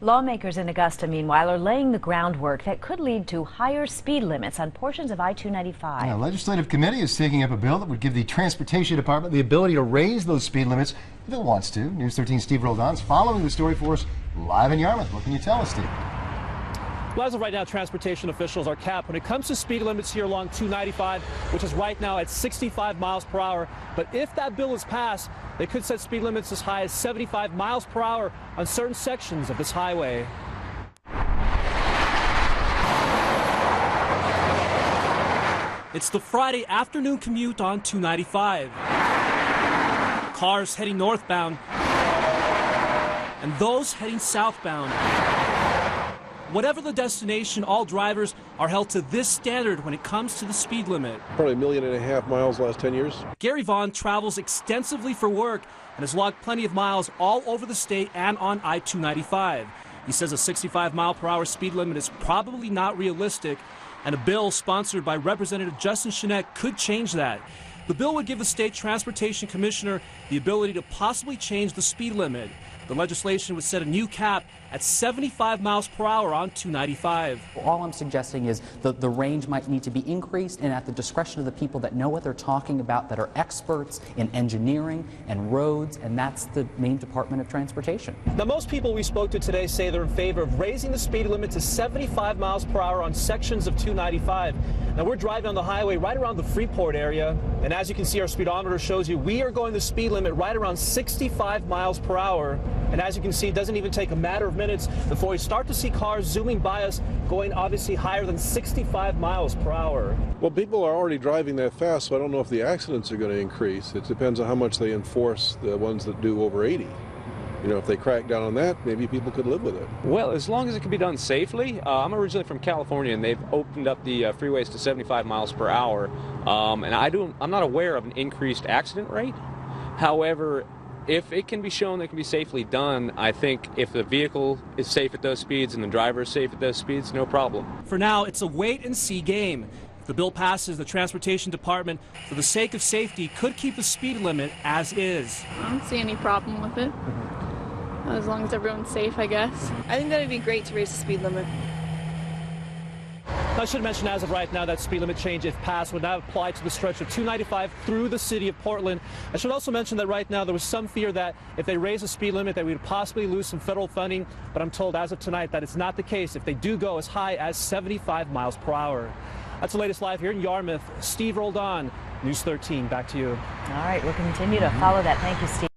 Lawmakers in Augusta, meanwhile, are laying the groundwork that could lead to higher speed limits on portions of I-295. A legislative committee is taking up a bill that would give the Transportation Department the ability to raise those speed limits if it wants to. News 13's Steve Roldan's following the story for us live in Yarmouth. What can you tell us, Steve? Well, as of right now, transportation officials are capped when it comes to speed limits here along 295, which is right now at 65 miles per hour. But if that bill is passed, they could set speed limits as high as 75 miles per hour on certain sections of this highway. It's the Friday afternoon commute on 295. Cars heading northbound and those heading southbound. Whatever the destination, all drivers are held to this standard when it comes to the speed limit. Probably 1.5 million miles last 10 years. Gary Vaughn travels extensively for work and has logged plenty of miles all over the state and on I-295. He says a 65 mile per hour speed limit is probably not realistic, and a bill sponsored by Representative Justin Chenette could change that. The bill would give the state transportation commissioner the ability to possibly change the speed limit. The legislation would set a new cap at 75 miles per hour on 295. All I'm suggesting is that the range might need to be increased, and at the discretion of the people that know what they're talking about, that are experts in engineering and roads, and that's the Maine Department of Transportation. Now, most people we spoke to today say they're in favor of raising the speed limit to 75 miles per hour on sections of 295. Now, we're driving on the highway right around the Freeport area, and as you can see, our speedometer shows you we are going the speed limit right around 65 miles per hour. And as you can see, it doesn't even take a matter of minutes before we start to see cars zooming by us, going obviously higher than 65 miles per hour. Well, people are already driving that fast, so I don't know if the accidents are going to increase. It depends on how much they enforce the ones that do over 80. You know, if they crack down on that, maybe people could live with it. Well, as long as it can be done safely. I'm originally from California, and they've opened up the freeways to 75 miles per hour. And I'm not aware of an increased accident rate. However, if it can be shown that it can be safely done, I think if the vehicle is safe at those speeds and the driver is safe at those speeds, no problem. For now, it's a wait-and-see game. If the bill passes, the Transportation Department, for the sake of safety, could keep the speed limit as is. I don't see any problem with it. As long as everyone's safe, I guess. I think that would be great to raise the speed limit. I should mention, as of right now, that speed limit change, if passed, would now apply to the stretch of 295 through the city of Portland. I should also mention that right now there was some fear that if they raise the speed limit that we would possibly lose some federal funding, but I'm told as of tonight that it's not the case if they do go as high as 75 miles per hour. That's the latest live here in Yarmouth. Steve Roldan, News 13, back to you. All right, we'll continue to follow that. Thank you, Steve.